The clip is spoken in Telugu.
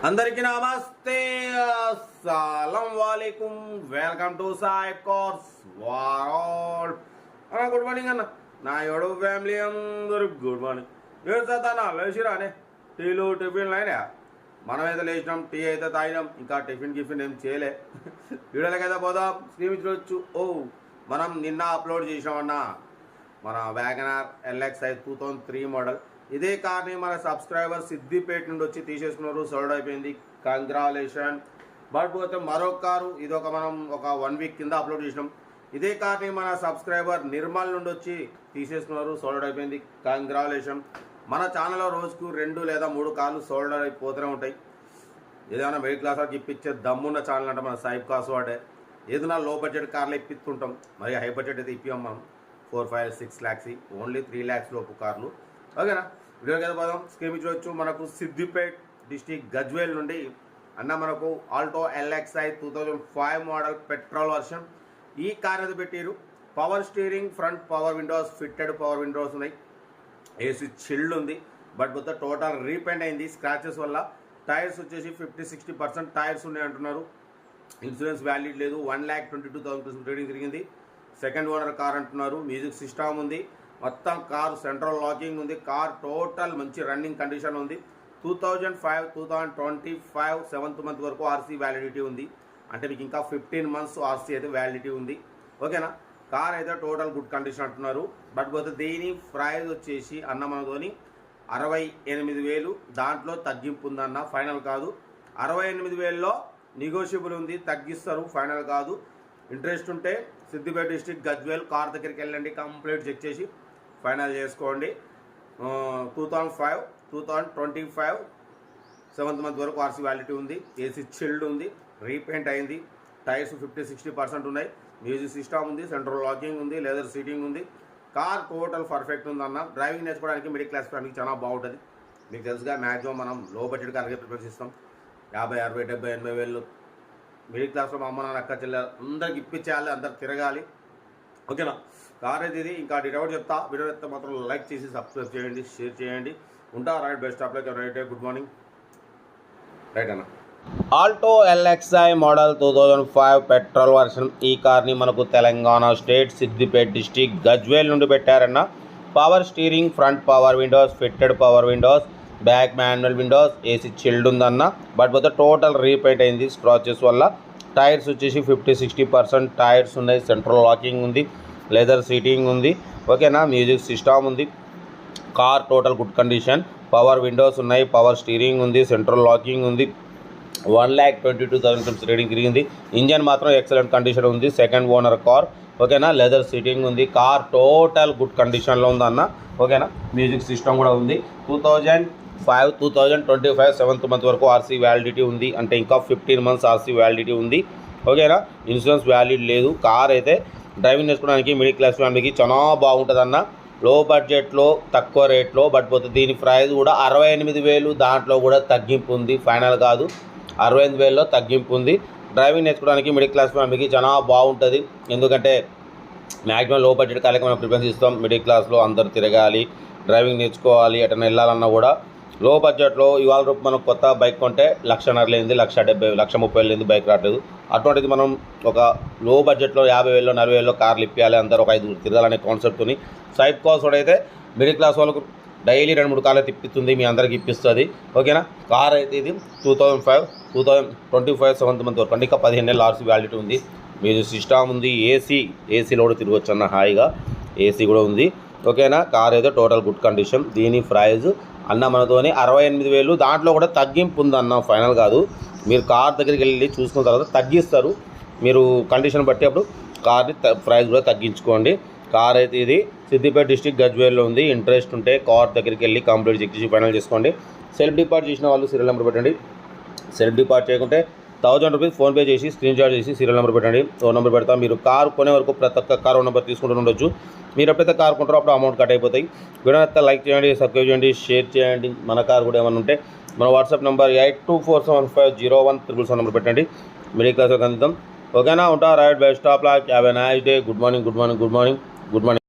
అందరికీ నమస్తే, అస్సలం వాలేకుం. Welcome to Sai cars world. Good morning అన్న. నా ఏడు ఫ్యామిలీ అందరూ గుడ్ మార్నింగ్. ఏడు చదువుతానా లేచిరానే? టీలు టిఫిన్లు అయినా? మనమైతే లేచినాం, టీ అయితే తాగినాం, ఇంకా టిఫిన్ ఏం చేయలే. వీడియోలకైతే పోదాం. స్క్రీన్ చూడొచ్చు. మనం నిన్న అప్లోడ్ చేసామన్నా మన వ్యాగనార్ LXi 2003 మోడల్. ఇదే కార్ని మన సబ్స్క్రైబర్ సిద్దిపేట నుండి వచ్చి తీసేసుకున్నారు. సోల్డ్ అయిపోయింది, కంగ్రాచులేషన్. బట్ పోతే మరొక కారు, ఇది మనం ఒక 1 వీక్ కింద అప్లోడ్ చేసినాం. ఇదే కార్ని మన సబ్స్క్రైబర్ నిర్మల్ నుండి వచ్చి తీసేసుకున్నారు. సోల్డ్ అయిపోయింది, కంగ్రాచులేషన్. మన ఛానల్లో రోజుకు 2 లేదా 3 కార్లు సోల్డ్ అయిపోతూనే ఉంటాయి. ఏదైనా మిడిల్ క్లాస్ వాడికి ఇప్పించే దమ్మున్న ఛానల్ అంటే మన సాయి కాస్ వాడే. ఏదైనా లో బడ్జెట్ కార్లు ఇప్పిస్తుంటాం, మరి హై బడ్జెట్ అయితే ఇప్పియం మనం. 4, 5, 6 lakhs, ఓన్లీ 3 lakhs లోపు కార్లు. ఓకేనా? వీడియో కదా పోదాం. స్క్రీన్ చూడొచ్చు. మనకు సిద్దిపేట్ డిస్టిక్ గజ్వేల్ నుండి అన్న మనకు Alto LXi 2005 model petrol version. ఈ కార్ అయితే పెట్టారు. Power steering, front power windows, fitted power Windows ఉన్నాయి. ఏసీ చిల్డ్ ఉంది. బట్ మొత్తం టోటల్ రీపెయింట్ అయింది స్క్రాచెస్ వల్ల. టైర్స్ వచ్చేసి 50-60% టైర్స్ ఉన్నాయి అంటున్నారు. ఇన్సూరెన్స్ వ్యాలిడ్ లేదు. 1,22,000 రేటింగ్ తిరిగింది. సెకండ్ ఓనర్ కార్ అంటున్నారు. మ్యూజిక్ సిస్టమ్ ఉంది. మొత్తం కార్ సెంట్రల్ లాకింగ్ ఉంది. కార్ టోటల్ మంచి రన్నింగ్ కండిషన్ ఉంది. 2005-2025 7th month వరకు RC వ్యాలిడిటీ ఉంది. అంటే మీకు ఇంకా 15 months RC అయితే వ్యాలిడిటీ ఉంది. ఓకేనా? కార్ అయితే టోటల్ గుడ్ కండిషన్ అంటున్నారు. బట్ పోతే దీని ప్రైస్ వచ్చేసి అన్న మనతోని 68,000. దాంట్లో తగ్గింపు ఉందన్న, ఫైనల్ కాదు. 68,000లో నెగోషియబుల్ ఉంది, తగ్గిస్తారు, ఫైనల్ కాదు. ఇంట్రెస్ట్ ఉంటే సిద్దిపేట డిస్ట్రిక్ట్ గజ్వేల్ కార్ దగ్గరికి వెళ్ళండి, కంప్లీట్ చెక్ చేసి ఫైనల్ చేసుకోండి. 2005-2025 7th month వరకు RC వ్యాలిడిటీ ఉంది. ఏసీ చిల్డ్ ఉంది, రీపెయింట్ అయింది. టైర్స్ 50-60% ఉన్నాయి. మ్యూజిక్ సిస్టమ్ ఉంది, సెంట్రల్ లాకింగ్ ఉంది, లెదర్ సీటింగ్ ఉంది. కార్ టోటల్ పర్ఫెక్ట్ ఉందన్న. డ్రైవింగ్ నేర్చుకోవడానికి మిడిల్ క్లాస్ ఫ్యామిలీకి చాలా బాగుంటుంది. మీకు తెలుసుగా, మ్యాక్సిమం మనం లో బడ్జెట్ కార్కి ప్రిఫరెన్స్ ఇస్తాం. 50, 60, 70, 80,000 మిడిల్ క్లాస్లో మా అమ్మ నాన్న అక్క చెల్లెలు అందరికి ఇప్పించేయాలి, అందరు తిరగాలి. ఓకేనా? కార్ అయితే ఇది. ఇంకా డీటెయిల్ చెప్తా. వీడియో అయితే మాత్రం లైక్ చేసి సబ్స్క్రైబ్ చేయండి, షేర్ చేయండి. ఉంటా. Right, best of luck. Right, good morning. Right అన్న. Alto LXi model 2005 petrol version. ఈ కార్ని మనకు తెలంగాణ స్టేట్ సిద్దిపేట డిస్టిక్ గజ్వేల్ నుండి పెట్టారన్న. Power steering, front power windows, fitted power windows, back manual windows, AC chilled ఉందన్న. బట్ పోతే టోటల్ రీపెయింట్ అయింది స్క్రాచెస్ వల్ల. టైర్స్ వచ్చేసి 50-60% టైర్స్ ఉన్నాయి. సెంట్రల్ లాకింగ్ ఉంది, లెదర్ సీటింగ్ ఉంది. ఓకేనా? మ్యూజిక్ సిస్టమ్ ఉంది. Car total good condition. Power Windows ఉన్నాయి, పవర్ స్టీరింగ్ ఉంది, సెంట్రల్ లాకింగ్ ఉంది. 1,22,000 రేటింగ్ తిరిగింది. ఇంజన్ మాత్రం ఎక్సలెంట్ కండిషన్ ఉంది. Second owner car. ఓకేనా? లెదర్ సీటింగ్ ఉంది. కార్ టోటల్ గుడ్ కండిషన్లో ఉందన్న. ఓకేనా? మ్యూజిక్ సిస్టమ్ కూడా ఉంది. 2005-2025 7th month వరకు RC వ్యాలిడిటీ ఉంది. అంటే ఇంకా 15 months RC వ్యాలిడిటీ ఉంది. ఓకేనా? ఇన్సూరెన్స్ వ్యాలిడ్ లేదు. కార్ అయితే డ్రైవింగ్ నేర్చుకోవడానికి మిడిల్ క్లాస్ ఫ్యామిలీకి చాలా బాగుంటుంది అన్న. లో బడ్జెట్లో, తక్కువ రేట్లో. బట్ పోతే దీని ప్రైస్ కూడా 68,000. దాంట్లో కూడా తగ్గింపు ఉంది, ఫైనల్ కాదు. 68,000లో తగ్గింపు ఉంది. డ్రైవింగ్ నేర్చుకోవడానికి మిడిల్ క్లాస్ ఫ్యామిలీకి చాలా బాగుంటుంది. ఎందుకంటే మ్యాక్సిమం లో బడ్జెట్ కాలేక మనం ప్రిఫరెన్స్ ఇస్తాం. మిడిల్ క్లాస్లో అందరు తిరగాలి, డ్రైవింగ్ నేర్చుకోవాలి, ఎటైనా వెళ్ళాలన్నా కూడా లో బడ్జెట్లో. ఇవాళ రూపు మనం కొత్త బైక్ కొంటే 1,70,000 లేనిది, 1,70,000, 1,30,000 లేనిది బైక్ రావట్లేదు. అటువంటిది మనం ఒక లో బడ్జెట్లో 50,000, 40,000 కార్లు ఇప్పించాలి, అందరూ ఒక 5 తిరగాలనే కాన్సెప్ట్ని సైడ్ కాస్ట్ అయితే మిడిల్ క్లాస్ వాళ్ళకు డైలీ 2-3 కార్లు తిప్పిస్తుంది, మీ అందరికి ఇప్పిస్తుంది. ఓకేనా? కార్ అయితే ఇది 2025 7th month వరకు, అంటే ఇంకా 15 నెలల RC వ్యాలిడిటీ ఉంది. మ్యూజిక్ సిస్టమ్ ఉంది. ఏసీలో కూడా తిరగచ్చు అన్న, హాయిగా ఏసీ కూడా ఉంది. ఓకేనా? కార్ అయితే టోటల్ గుడ్ కండిషన్. దీని ప్రైజ్ అన్న మనతోని 68,000. దాంట్లో కూడా తగ్గింపు ఉందన్న, ఫైనల్ కాదు. మీరు కార్ దగ్గరికి వెళ్ళి చూసుకున్న తర్వాత తగ్గిస్తారు. మీరు కండిషన్ బట్టి అప్పుడు కార్ని ప్రైస్ కూడా తగ్గించుకోండి. కార్ అయితే ఇది సిద్దిపేట డిస్టిక్ గజ్వేల్లో ఉంది. ఇంట్రెస్ట్ ఉంటే కార్ దగ్గరికి వెళ్ళి కంప్లీట్ చెక్ చేసి ఫైనల్ చేసుకోండి. సెల్ఫ్ డిపార్ట్ చేసిన వాళ్ళు సీరియల్ నెంబర్ పెట్టండి. సెల్ఫ్ డిపార్ట్ చేయకుంటే 1,000 రూపీస్ ఫోన్పే చేసి స్క్రీన్ షాట్ చేసి సీరియల్ నెంబర్ పెట్టండి. ఫోన్ నెంబర్ పెడతా. మీరు కార్ కొనే వరకు ప్రతి ఒక్క కార్ నెంబర్ తీసుకుంటూ ఉండొచ్చు. మీరు ఎప్పుడైతే కార్ కొంటారో అప్పుడు అమౌంట్ కట్ అయిపోతాయి. వీడియో అయితే లైక్ చేయండి, సబ్స్క్రైబ్ చేయండి, షేర్ చేయండి. మన కార్ కూడా ఏమైనా ఉంటే మన వాట్సాప్ నెంబర్ 8247501777 నెంబర్ పెట్టండి. మిడిల్ క్లాస్ అందిద్దాం. ఓకేనా? ఉంటా. Right, best of luck. Have a nice day. Good morning.